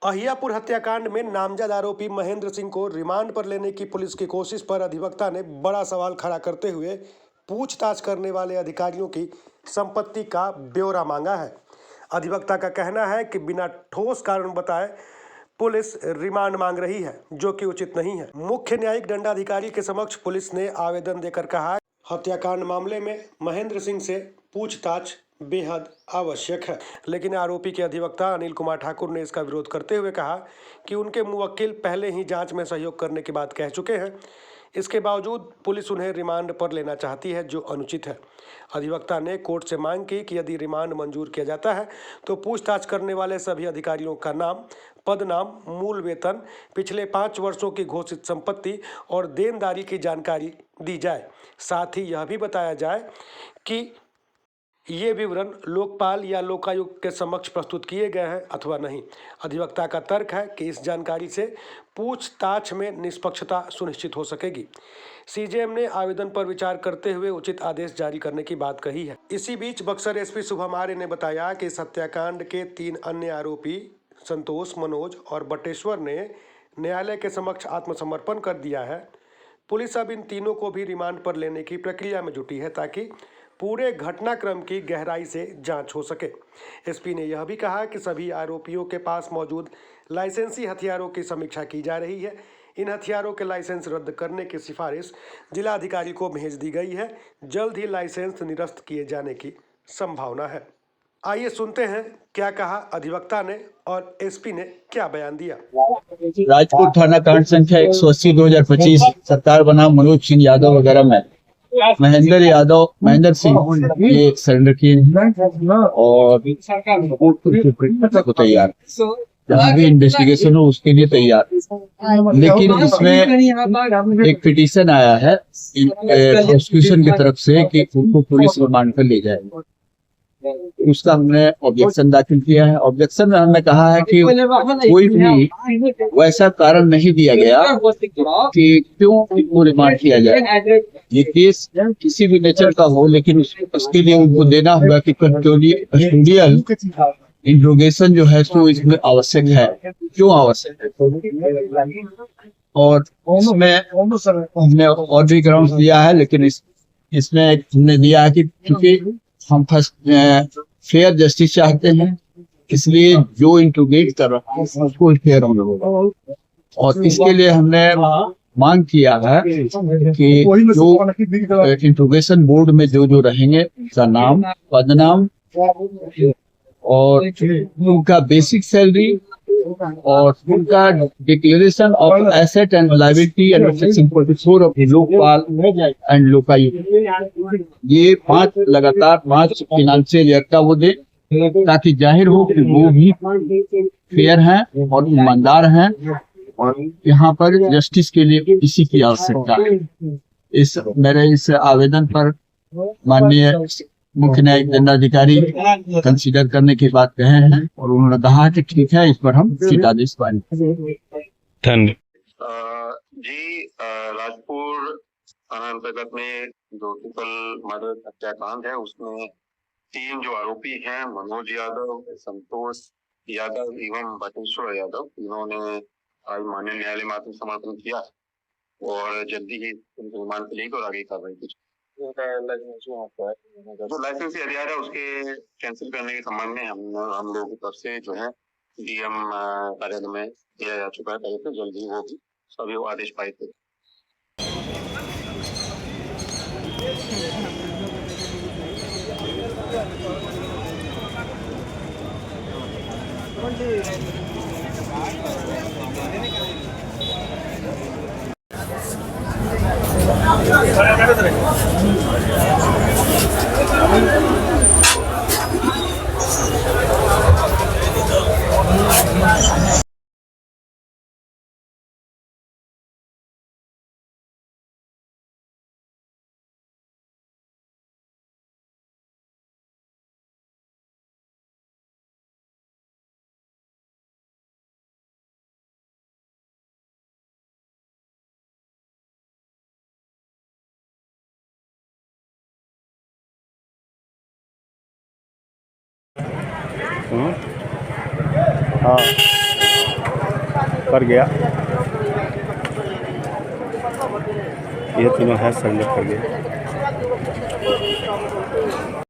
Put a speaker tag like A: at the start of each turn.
A: अहियापुर हत्याकांड में नामजद आरोपी महेंद्र सिंह को रिमांड पर लेने की पुलिस की कोशिश पर अधिवक्ता ने बड़ा सवाल खड़ा करते हुए पूछताछ करने वाले अधिकारियों की संपत्ति का ब्यौरा मांगा है। अधिवक्ता का कहना है कि बिना ठोस कारण बताए पुलिस रिमांड मांग रही है, जो कि उचित नहीं है। मुख्य न्यायिक दंडाधिकारी के समक्ष पुलिस ने आवेदन देकर कहा, हत्याकांड मामले में महेंद्र सिंह से पूछताछ बेहद आवश्यक है। लेकिन आरोपी के अधिवक्ता अनिल कुमार ठाकुर ने इसका विरोध करते हुए कहा कि उनके मुवक्किल पहले ही जांच में सहयोग करने की बात कह चुके हैं। इसके बावजूद पुलिस उन्हें रिमांड पर लेना चाहती है, जो अनुचित है। अधिवक्ता ने कोर्ट से मांग की कि यदि रिमांड मंजूर किया जाता है तो पूछताछ करने वाले सभी अधिकारियों का नाम, पदनाम, मूल वेतन, पिछले 5 वर्षों की घोषित संपत्ति और देनदारी की जानकारी दी जाए। साथ ही यह भी बताया जाए कि ये विवरण लोकपाल या लोकायुक्त के समक्ष प्रस्तुत किए गए हैं अथवा नहीं। अधिवक्ता का तर्क है कि इस जानकारी से पूछताछ में निष्पक्षता सुनिश्चित हो सकेगी। सीजेएम ने आवेदन पर विचार करते हुए उचित आदेश जारी करने की बात कही है। इसी बीच बक्सर एसपी शुभम आर्य ने बताया कि इस हत्याकांड के 3 अन्य आरोपी संतोष, मनोज और बटेश्वर ने न्यायालय के समक्ष आत्मसमर्पण कर दिया है। पुलिस अब इन तीनों को भी रिमांड पर लेने की प्रक्रिया में जुटी है ताकि पूरे घटनाक्रम की गहराई से जांच हो सके। एसपी ने यह भी कहा कि सभी आरोपियों के पास मौजूद लाइसेंसी हथियारों की समीक्षा की जा रही है। इन हथियारों के लाइसेंस रद्द करने की सिफारिश जिलाधिकारी को भेज दी गई है। जल्द ही लाइसेंस निरस्त किए जाने की संभावना है। आइए सुनते हैं क्या कहा अधिवक्ता ने और एसपी ने क्या बयान दिया।
B: राजपुर थाना कांड संख्या 180/2025 सरकार बनाम मनोज सिंह यादव वगैरह में महेंद्र सिंह ये सरेंडर किए और को तैयार, जहाँ भी इन्वेस्टिगेशन हो उसके लिए तैयार। लेकिन इसमें एक पिटीशन आया है प्रोसिक्यूशन की तरफ से कि उनको पुलिस रिमांड पर ले जाए। उसका हमने ऑब्जेक्शन दाखिल किया है। ऑब्जेक्शन में हमने कहा है कि कोई भी वैसा कारण नहीं दिया गया कि क्यों इनको रिमांड किया जाए। ये केस किसी भी नेचर का हो, लेकिन उसके लिए उनको देना होगा कि कस्टोडियल इंट्रोगेशन जो है सो इसमें आवश्यक है। क्यों आवश्यक है? और इसमें हमने और भी ग्राउंड दिया है, लेकिन इसमें हमने दिया है कि क्योंकि हम फर्स्ट फेयर जस्टिस चाहते हैं, इसलिए जो इंट्रोगेट कर रहा है उसको फेयर होना होगा। और इसके लिए हमने मांग किया है कि जो इंट्रोगेशन बोर्ड में जो रहेंगे उनका नाम, पदनाम और उनका बेसिक सैलरी और उनका declaration of asset and liability under section 44 of Lokpal and Lokayukta, ये 5 लगातार 5 फाइनेंशियल ईयर का वो दे, ताकि जाहिर हो कि वो भी फेयर हैं और ईमानदार हैं और यहाँ पर जस्टिस के लिए इसी की आवश्यकता है। मेरे इस आवेदन पर माननीय मुख्य न्यायिक दंडाधिकारी कंसीडर करने की बात कहे हैं और उन्होंने कहा कि ठीक है, इस पर हम उचित आदेश पाएंगे।
C: धन्यवाद जी। राजपुर थाना अंतर्गत में जो ट्रिपल मर्डर हत्याकांड है उसमें 3 जो आरोपी हैं, मनोज यादव, संतोष यादव एवं बटेश्वर यादव, इन्होंने आज माननीय न्यायालय में आत्मसमर्पण किया और जल्दी ही रिमांड पे लेकर आगे कार्रवाई की। जो लाइसेंसी अधिकार है उसके कैंसिल करने के संबंध में हम लोगों की तरफ से जो है डीएम कार्यालय में दिया जा चुका है। पहले से जल्दी वो भी सभी आदेश पाए थे।
A: हाँ
D: कर गया। ये तीनों है सरेंडर कर गए।